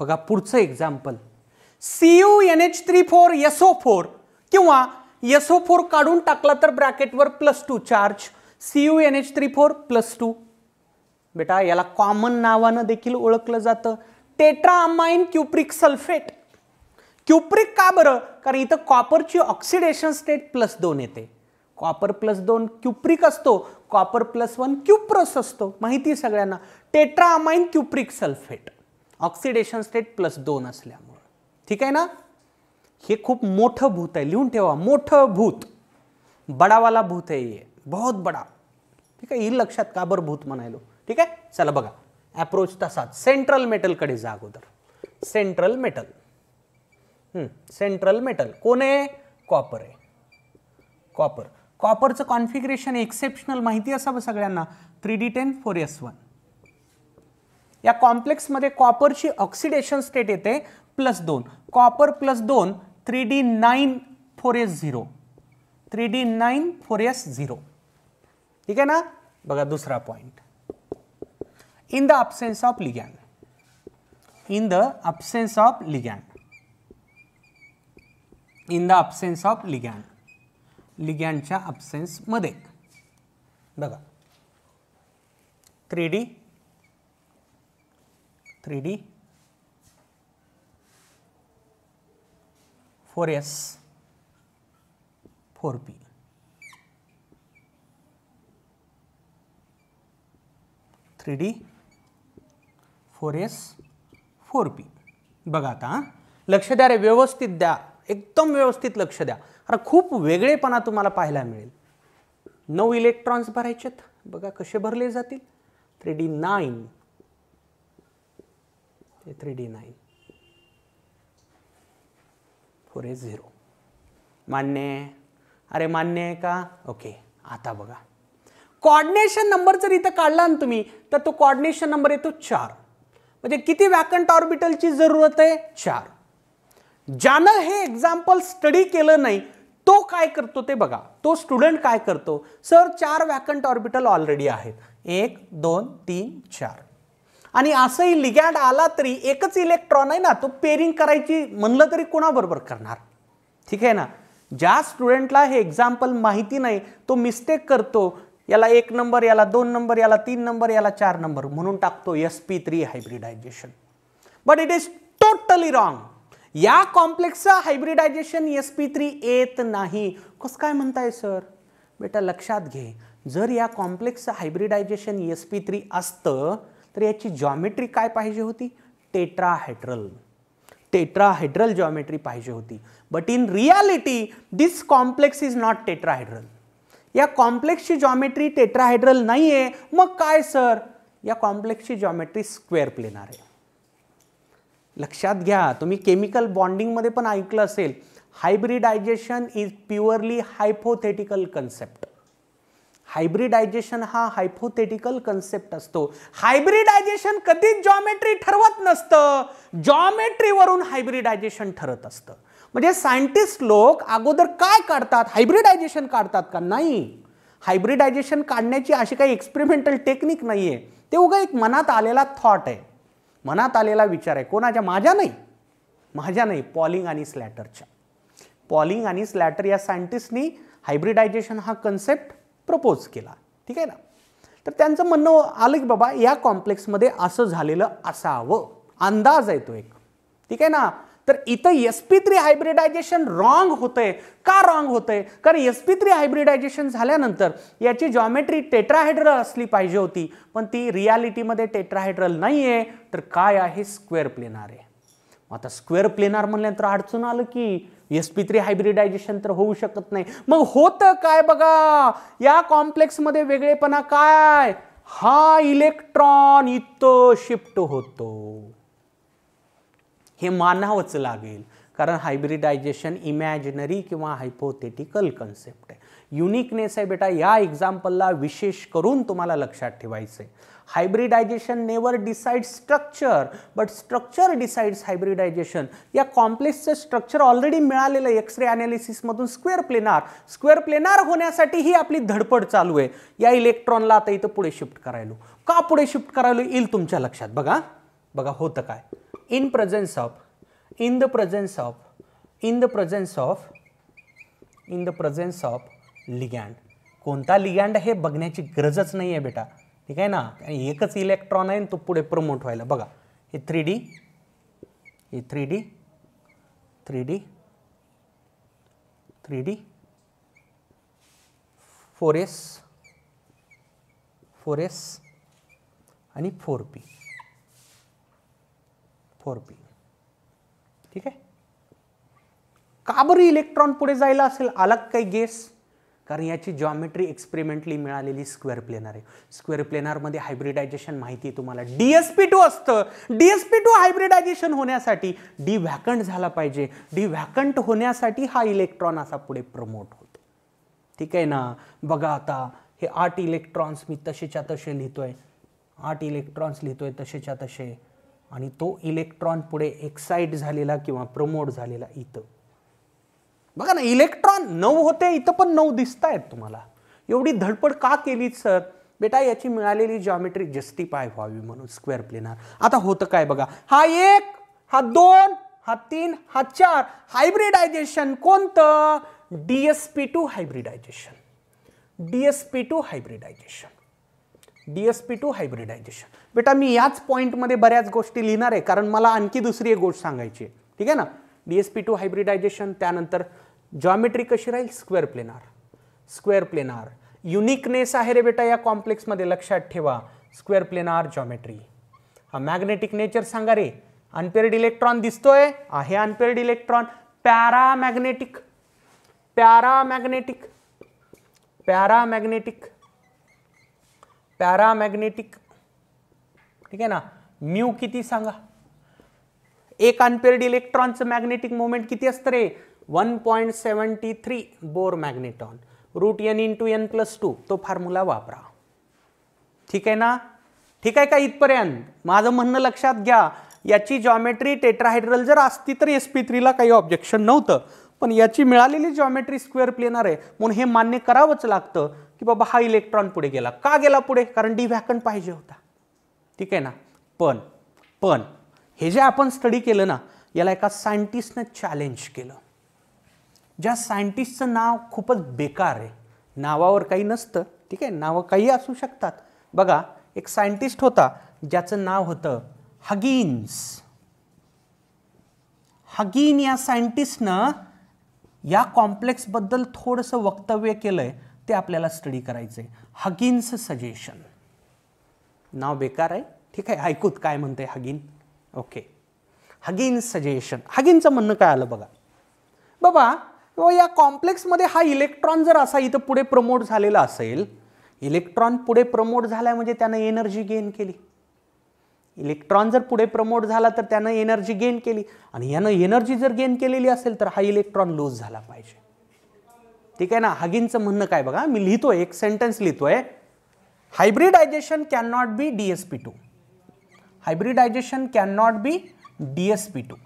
बघा पुढचं एक्झाम्पल, CuNH34SO4 किंवा SO4 काढून टाकला तर ब्रॅकेटवर +2 चार्ज, CuNH34 +2. बेटा याला कॉमन नावानं देखील ओळखलं जातं, टेट्राअमाइन क्युप्रिक सल्फेट. क्युप्रिक का बरं? कारण इथं कॉपरची ऑक्सिडेशन स्टेट +2 येते. कॉपर +2 क्युप्रिक असतो, कॉपर +1 क्युप्रस असतो, माहिती सगळ्यांना. टेट्राअमाइन क्युप्रिक सल्फेट, ऑक्सिडेशन स्टेट +2 असल्यामुळे. ठीक आहे ना. हे खूप मोठं भूत आहे, लिहून ठेवा, मोठं भूत, बडावाला भूत आहे ये, बहुत बडा. ठीक आहे, येईल लक्षात का बरं भूत म्हणायलो. ठीक आहे, चला बघा अप्रोच तसाच. सेंट्रल मेटल कडे जा अगोदर. सेंट्रल मेटल, सेंट्रल मेटल कोण आहे? कॉपर आहे. कॉपर, कॉपरचं कॉन्फिगरेशन एक्सेप्शनल माहिती असावं सगळ्यांना, 3d10 4s1. या कॉम्प्लेक्स मध्ये कॉपरची ऑक्सिडेशन स्टेट येते +2, copper +2 3d9 4s0, 3d9 4s0. ठीक आहे ना. बघा दुसरा point, in the absence of ligand, in the absence of ligand, in the absence of ligand, लिगॅंडच्या absence मध्ये बघा 3d 4s 4p, 3d 4s 4p. बघा आता लक्ष द्या रे, व्यवस्थित द्या, एकदम व्यवस्थित लक्ष द्या, कारण खूप वेगळेपणा तुम्हाला पाहायला मिळेल. 9 इलेक्ट्रॉन्स भरायचेत, बघा कसे भरले जातील. 3d9 ते 3d9 4s0. मान्य? अरे मान्य आहे का? ओके. आता बघा कोऑर्डिनेशन नंबर जर इथं काढला ना तुम्ही, तर तो कोऑर्डिनेशन नंबर येतो 4. म्हणजे किती वॅकंट ऑर्बिटलची जरूरत आहे? 4. ज्यानं हे एक्झाम्पल स्टडी केलं नाही तो काय करतो ते बघा. तो स्टुडंट काय करतो, सर 4 वॅकंट ऑर्बिटल ऑलरेडी आहेत, 1 2 3 4, आणि असंही लिगॅंड आला तरी एकच इलेक्ट्रॉन आहे ना, तो पेरिंग करायची म्हणलं तरी कोणाबरोबर करणार. ठीक आहे ना. ज्या स्टुडंटला हे एक्झाम्पल माहिती नाही तो मिस्टेक करतो, याला 1 नंबर, याला 2 नंबर, याला 3 नंबर, याला 4 नंबर म्हणून टाकतो sp3 hybridisation. But it is totally wrong. या कॉम्प्लेक्सचा हायब्रिडायझेशन sp3 येत नाही. कसं काय म्हणताय सर? बेटा लक्षात घे, जर या कॉम्प्लेक्सचं हायब्रिडायझेशन sp3 असतं तर याची जॉमेट्री काय पाहिजे होती? टेट्राहेड्रल. टेट्राहेड्रल जॉमेट्री पाहिजे होती. But in reality this complex is not tetrahedral. या कॉम्प्लेक्सची जॉमेट्री टेट्राहेड्रल नाहीये. मग काय सर? या कॉम्प्लेक्सची जॉमेट्री स्क्वेअर प्लेनार आहे. लक्षात घ्या, तुम्ही केमिकल बॉन्डिंग मध्ये पण ऐकलं असेल, hybridisation is purely hypothetical concept. Hybridisation हा हायपोथेटिकल कन्सेप्ट असतो. हायब्रिडायझेशन कधीच जॉमेट्री ठरवत नसतं, जॉमेट्रीवरून हायब्रिडायझेशन ठरत असतं. म्हणजे सायंटिस्ट लोक अगोदर काय काढतात? हायब्रिडायझेशन काढतात का? नाही. हायब्रिडायझेशन काढण्याची अशी काही एक्सपेरिमेंटल टेक्निक नाहीये. ते उगा एक मनात आलेला थॉट आहे, मनात आलेला विचार आहे. कोणाच्या? माझ्या नाही, पॉलिंग आणि स्लॅटरच्या. पॉलिंग आणि स्लॅटर या सायंटिस्टनी हायब्रिडायझेशन हा कन्सेप्ट प्रपोज केला. ठीक आहे ना. तर त्यांचं म्हणणं आलं की बाबा या कॉम्प्लेक्समध्ये असं झालेलं असावं, अंदाज आहे तो एक. ठीक आहे ना. तर इथं sp3 हायब्रिडायझेशन रॉंग होतंय. का रॉंग होतंय? कारण sp3 हायब्रिडायझेशन झाल्यानंतर याची जॉमेट्री टेट्राहेड्रल असली पाहिजे होती, पण ती रियालिटीमध्ये टेट्राहेड्रल नाहीये, तर काय आहे? स्क्वेअर प्लेनार आहे. आता स्क्वेअर प्लेनार म्हणल्यानंतर अडचण आलं की sp3 हायब्रिडायझेशन तर होऊ शकत नाही. मग होतं काय बघा, या कॉम्प्लेक्समध्ये वेगळेपणा काय? हा इलेक्ट्रॉन इथं शिफ्ट होतो. हे मानावंच लागेल, कारण हायब्रिडायझेशन इमॅजिनरी किंवा हायपोथेटिकल कन्सेप्ट आहे. युनिकनेस आहे बेटा या एक्झाम्पलला विशेष करून तुम्हाला लक्षात ठेवायचं आहे. Hybridisation never decide structure, but structure decides hybridisation. या कॉम्प्लेक्सचं स्ट्रक्चर ऑलरेडी मिळालेलं आहे एक्स रे अनालिसिसमधून. स्क्वेअर प्लेनार होण्यासाठी ही आपली धडपड चालू आहे. या इलेक्ट्रॉनला आता इथं पुढे शिफ्ट करायलो. का पुढे शिफ्ट करायलो येईल तुमच्या लक्षात. बघा होतं काय. in the presence of ligand. कोणता लिगॅंड हे बघण्याची गरजच नाही आहे बेटा. ठीक आहे ना. एकच इलेक्ट्रॉन आहे तो पुढे प्रमोट व्हायला. बघा हे 3D, हे 3D 3D 3D 4s 4s आणि 4p 4p. ठीक आहे. का बरं इलेक्ट्रॉन पुढे जायला असेल? अलग काही गेस? कारण याची जॉमेट्री एक्सपेरिमेंटली मिळालेली स्क्वेअर प्लेनार आहे. स्क्वेअर प्लेनारमध्ये हायब्रिडायझेशन माहिती आहे तुम्हाला, DsP2 असतं. DsP2 हायब्रिडायझेशन होण्यासाठी डी व्हॅकंट झाला पाहिजे. डी व्हॅकंट होण्यासाठी हा इलेक्ट्रॉन असा पुढे प्रमोट होतो. ठीक आहे ना. बघा आता हे 8 इलेक्ट्रॉन्स मी तसेच्या तसे लिहितोय, 8 इलेक्ट्रॉन्स लिहितोय तसेच्या तसे, आणि तो इलेक्ट्रॉन पुढे एक्साइट झालेला किंवा प्रमोट झालेला इथं. बघा ना, इलेक्ट्रॉन 9 होते, इथं पण 9 दिसत आहेत तुम्हाला. एवढी धडपड का केली सर? बेटा याची मिळालेली जॉमेट्री जस्टिफाय व्हावी म्हणून स्क्वेअर प्लेनार. आता होतं काय बघा, हा 1, हा 2, हा 3, हा 4. हायब्रिडायझेशन कोणतं? DsP2 hybridisation. DsP2 hybridisation. DsP2 hybridisation. बेटा मी याच पॉइंटमध्ये बऱ्याच गोष्टी लिहिणार आहे, कारण मला आणखी दुसरी एक गोष्ट सांगायची आहे. ठीक आहे ना. DsP2 हायब्रिडायझेशन, त्यानंतर जॉमेट्री कशी राहील? Square planar. Square planar uniqueness आहे रे बेटा या कॉम्प्लेक्समध्ये, लक्षात ठेवा. Square planar geometry. हा मॅग्नेटिक नेचर सांगा रे. अनपेअर्ड इलेक्ट्रॉन दिसतोय, आहे unpaired electron. Paramagnetic, paramagnetic, paramagnetic, paramagnetic. ठीक आहे ना. म्यू किती सांगा? एक अनपेअर्ड इलेक्ट्रॉनचं मॅग्नेटिक मोमेंट किती असतं रे? 1.73 बोर मॅग्नेटॉन. √n/n+2 तो फॉर्म्युला वापरा. ठीक आहे ना. ठीक आहे का इथपर्यंत? माझं म्हणणं लक्षात घ्या. याची जॉमेट्री टेट्राहेड्रल जर असती तर sp3 ला काही ऑब्जेक्शन नव्हतं, पण याची मिळालेली जॉमेट्री स्क्वेअर प्लेनर आहे म्हणून हे मान्य करावंच लागतं की बाबा हा इलेक्ट्रॉन पुढे गेला. का गेला पुढे? कारण डी व्हॅकंट पाहिजे होता. ठीक आहे ना. पण हे जे आपण स्टडी केलं ना, याला एका सायंटिस्टने चॅलेंज केलं. ज्या सायंटिस्टचं नाव खूपच बेकार आहे, नावावर काही नसतं. ठीक आहे, नावं काही असू शकतात. बघा, एक सायंटिस्ट होता ज्याचं नाव होतं हगिन्स. हगिन या सायंटिस्टनं या कॉम्प्लेक्सबद्दल थोडंसं वक्तव्य केलंय, ते आपल्याला स्टडी करायचंय. हगिन्स सजेशन. नाव बेकार आहे. ठीक आहे, ऐकूत काय म्हणते हगिन. Okay, हगिन्स suggestion. हगिनचं म्हणणं काय आलं बघा. बाबा या कॉम्प्लेक्समध्ये हा इलेक्ट्रॉन जर असा इथं पुढे प्रमोट झालेला असेल, इलेक्ट्रॉन पुढे प्रमोट झाला म्हणजे त्यानं एनर्जी गेन केली. इलेक्ट्रॉन जर पुढे प्रमोट झाला तर त्यानं एनर्जी गेन केली, आणि यानं एनर्जी जर गेन केलेली असेल तर हा इलेक्ट्रॉन लूज झाला पाहिजे. ठीक आहे ना. हगिनचं म्हणणं काय बघा, मी लिहितोय, एक सेंटेन्स लिहितोय. Hybridisation can not be DsP2. Hybridisation can not be DsP2.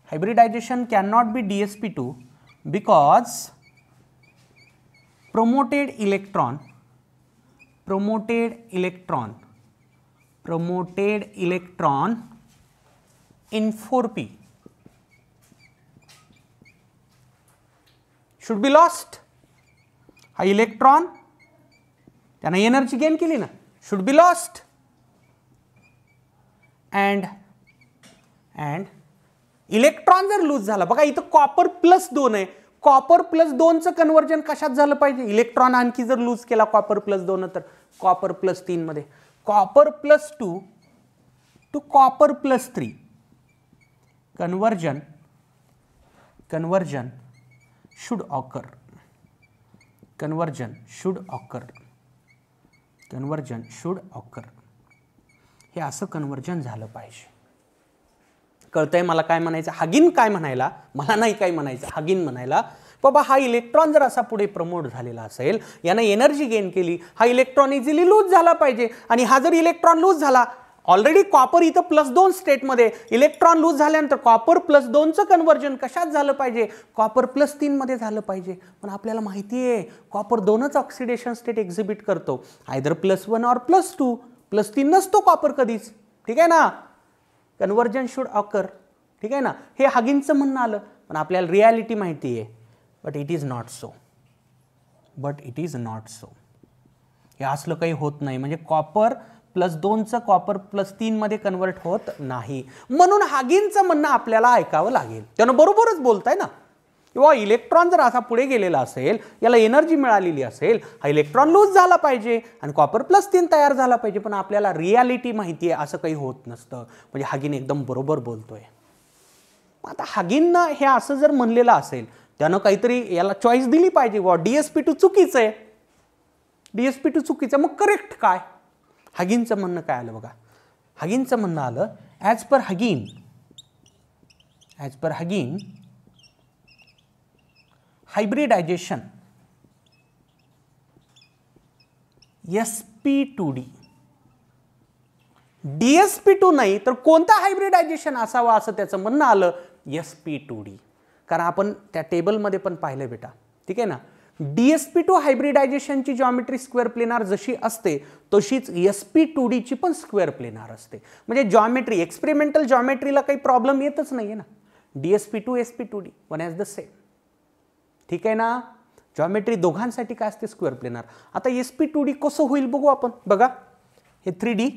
Hybridization cannot be DsP2 because promoted electron in 4p should be lost. हा इलेक्ट्रॉन त्यानं एनर्जी गेन केली ना, should be lost and electron जर loose झाला, बघा इथं copper +2 आहे. Copper +2चं conversion कशात झालं पाहिजे? इलेक्ट्रॉन आणखी जर लूज केला कॉपर +2 तर कॉपर +3 मध्ये. Copper +2 to copper +3 conversion should occur. Conversion should occur. हे असं कन्वर्जन झालं पाहिजे. कळतंय मला काय म्हणायचं? हगिन काय म्हणायला, मला नाही काय म्हणायचं, हगिन म्हणायला बाबा हा इलेक्ट्रॉन जर असा पुढे प्रमोट झालेला असेल, यानं एनर्जी गेन केली, हा इलेक्ट्रॉन इझिली लूज झाला पाहिजे. आणि हा जर इलेक्ट्रॉन लूज झाला, ऑलरेडी कॉपर इथं +2 स्टेटमध्ये, इलेक्ट्रॉन लूज झाल्यानंतर कॉपर +2चं कन्वर्जन कशात झालं पाहिजे? कॉपर +3 मध्ये झालं पाहिजे. पण आपल्याला माहिती आहे कॉपर 2च ऑक्सिडेशन स्टेट एक्झिबिट करतो, आयदर +1 और +2. +3 नसतो कॉपर कधीच. ठीक आहे ना. Conversion should occur. ठीक आहे ना. हे हगिनचं म्हणणं आलं, पण आपल्याला रियालिटी माहिती आहे. But it is not so. हे असलं काही होत नाही. म्हणजे कॉपर +2चं कॉपर +3 मध्ये कन्वर्ट होत नाही. म्हणून हगिनचं म्हणणं आपल्याला ऐकावं लागेल. त्यानं बरोबरच बोलताय ना. किंवा इलेक्ट्रॉन जर असा पुढे गेलेला असेल, याला एनर्जी मिळालेली असेल, हा इलेक्ट्रॉन लूज झाला पाहिजे आणि कॉपर +3 तयार झाला पाहिजे. पण आपल्याला रियालिटी माहिती आहे असं काही होत नसतं. म्हणजे हगिन एकदम बरोबर बोलतोय. आता हगिननं हे असं जर म्हणलेलं असेल, त्यानं काहीतरी याला चॉईस दिली पाहिजे. वा DsP2 चुकीचं आहे, DsP2 चुकीचं. मग करेक्ट काय? हगिनचं म्हणणं काय आलं बघा. हगिनचं म्हणणं आलं, as per हगिन hybridisation sp2d. DsP2 नाही तर कोणतं हायब्रिडायझेशन असावं असं त्याचं म्हणणं आलं, sp2d. कारण आपण त्या टेबलमध्ये पण पाहिलं बेटा. ठीक आहे ना. DsP2 हायब्रिडायझेशनची जॉमेट्री स्क्वेअर प्लेनार जशी असते तशीच sp2d ची पण स्क्वेअर प्लेनार असते. म्हणजे जॉमेट्री, एक्सपेरिमेंटल जॉमेट्रीला काही प्रॉब्लेम येतच नाहीये ना. DsP2 sp2d one as the same. ठीक आहे ना. जॉमेट्री दोघांसाठी काय असते? Square planar. आता sp2d कसं होईल बघू आपण. बघा हे 3d.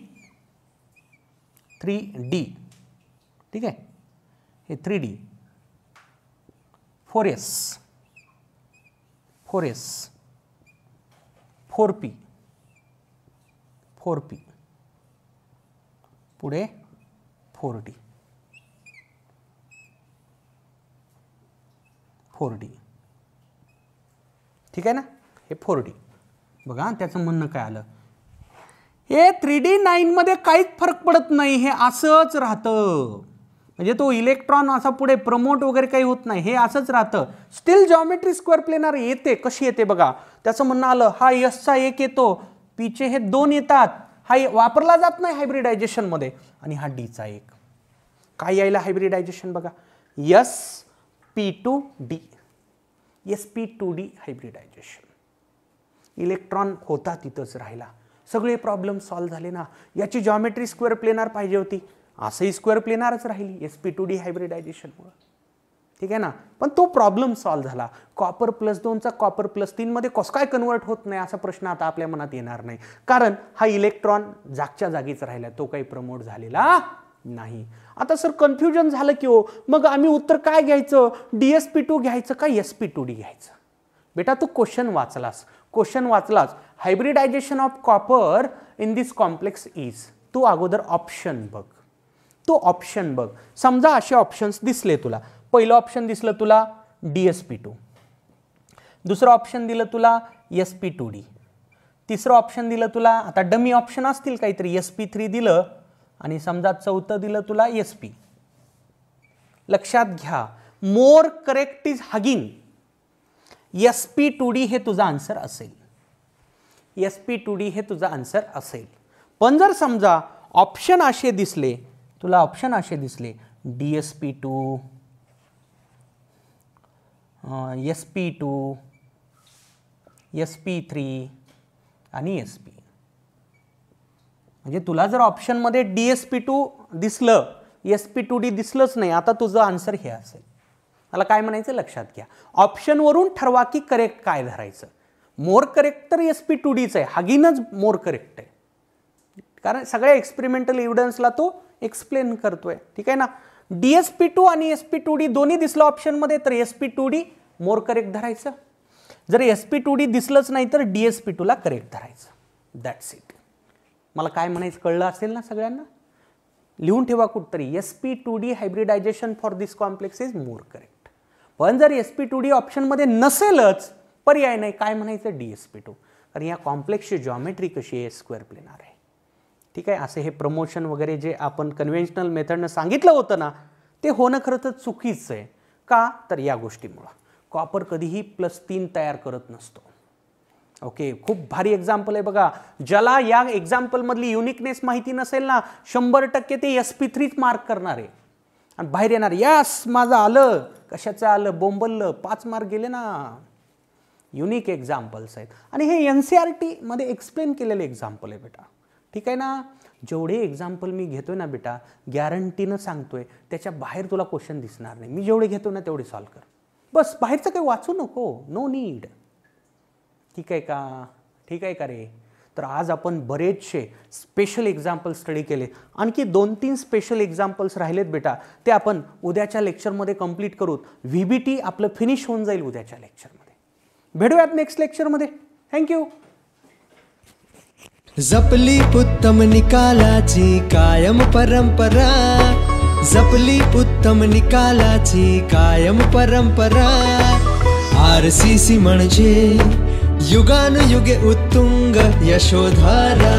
ठीक आहे. हे 3d 4s 4p पुढे 4d ठीक आहे ना. हे 4d. बघा त्याचं म्हणणं काय आलं, हे 3D 9 मध्ये काहीच फरक पडत नाही, हे असंच राहतं. म्हणजे तो इलेक्ट्रॉन असा पुढे प्रमोट वगैरे काही होत नाही, हे असंच राहतं. स्टील जॉमेट्री स्क्वेअर प्लेनार येते. कशी येते बघा. त्याचं म्हणणं आलं, हा यसचा 1 येतो, पीचे हे 2 येतात, हा वापरला जात नाही हायब्रिडायझेशन मध्ये, आणि हा डीचा 1. काय यायला हायब्रिडायझेशन बघा. Yes sp2d sp2d hybridisation. Electron होता तिथंच राहिला. सगळे प्रॉब्लेम सॉल्व्ह झाले ना. याची जॉमेट्री स्क्वेअर प्लेनार पाहिजे होती, असंही स्क्वेअर प्लेनारच राहिली sp2d हायब्रिडायझेशनमुळे. ठीक आहे ना. पण तो प्रॉब्लेम सॉल्व्ह झाला. कॉपर +2चा कॉपर +3 मध्ये कसं काय कन्वर्ट होत नाही असा प्रश्न आता आपल्या मनात येणार नाही, कारण हा इलेक्ट्रॉन जागच्या जागीच राहिला, तो काही प्रमोट झालेला नाही. आता सर कन्फ्युजन झालं की हो, मग आम्ही उत्तर काय घ्यायचं, dsp2 घ्यायचं का sp2d घ्यायचं? बेटा तू क्वेश्चन वाचलास, hybridisation of copper in this complex is. तू अगोदर ऑप्शन बघ. समजा असे ऑप्शन्स दिसले तुला. पहिलं ऑप्शन दिसलं तुला dsp2, दुसरं ऑप्शन दिलं तुला sp2d, तिसरं ऑप्शन दिलं तुला, आता डमी ऑप्शन असतील काहीतरी, sp3 दिलं, आणि समजा चौथं दिलं तुला sp. लक्षात घ्या, मोर करेक्ट इज हगिन. sp2d हे तुझा आन्सर असेल, sp2d हे तुझा आन्सर असेल. पण जर समजा ऑप्शन असे दिसले तुला, dsp2, sp2, sp3 आणि sp, म्हणजे तुला जर ऑप्शनमध्ये dsp2 दिसलं, sp2d दिसलंच नाही, आता तुझं आन्सर हे असेल. मला काय म्हणायचं लक्षात घ्या, ऑप्शनवरून ठरवा की करेक्ट काय धरायचं. मोर करेक्ट तर sp2dच आहे, हगिनच मोर करेक्ट आहे, कारण सगळ्या एक्सपेरिमेंटल एव्हिडन्सला तो एक्सप्लेन करतोय. ठीक आहे ना. dsp2 आणि sp2d दोन्ही दिसलं ऑप्शनमध्ये, तर sp2d मोर करेक्ट धरायचं. जर sp2d दिसलंच नाही तर dsp2 ला करेक्ट धरायचं. That's it. मला काय म्हणायचं कळलं असेल ना सगळ्यांना. लिहून ठेवा कुठतरी, sp2d hybridisation for this complex is more correct. पण जर sp2d ऑप्शनमध्ये नसेलच, पर्याय नाही, काय म्हणायचं dsp2, कारण या कॉम्प्लेक्सची जॉमेट्री कशी आहे, स्क्वेअर प्लेनार आहे. ठीक आहे. असे हे प्रमोशन वगैरे जे आपण कन्व्हेन्शनल मेथडनं सांगितलं होतं ना, ते होणं खरं तर चुकीचं आहे. का तर या गोष्टीमुळं कॉपर कधीही +3 तयार करत नसतो. ओके, खूप भारी एक्झाम्पल आहे बघा. ज्याला या एक्झाम्पलमधली युनिकनेस माहिती नसेल ना, 100% ते sp3 मार्क करणार आहे आणि बाहेर येणार, यस माझं आलं. कशाचं आलं, बोंबललं, 5 मार्क गेले ना. युनिक एक्झाम्पल्स आहेत आणि हे NCERT मध्ये एक्सप्लेन केलेले एक्झाम्पल आहे बेटा. ठीक आहे ना. जेवढे एक्झाम्पल मी घेतोय ना बेटा, गॅरंटीनं सांगतोय, त्याच्या बाहेर तुला क्वेश्चन दिसणार नाही. मी जेवढे घेतो ना तेवढे सॉल्व्ह कर, बस. बाहेरचं काही वाचू नको, नो नीड. ठीक आहे का रे. तर आज आपण बरेचसे स्पेशल एक्झाम्पल स्टडी केले. आणखी 2-3 स्पेशल एक्झाम्पल्स राहिलेत बेटा, ते आपण उद्याच्या लेक्चरमध्ये कंप्लीट करू. VBT आपलं फिनिश होऊन जाईल उद्याच्या लेक्चरमध्ये. भेटूयात नेक्स्ट लेक्चरमध्ये. थँक्यू. जपली उत्तम निकालाची कायम परंपरा, जपली उत्तम निकालाची कायम परंपरा. RCC म्हणजे युगानुयुगे उत्तुंग यशोधारा.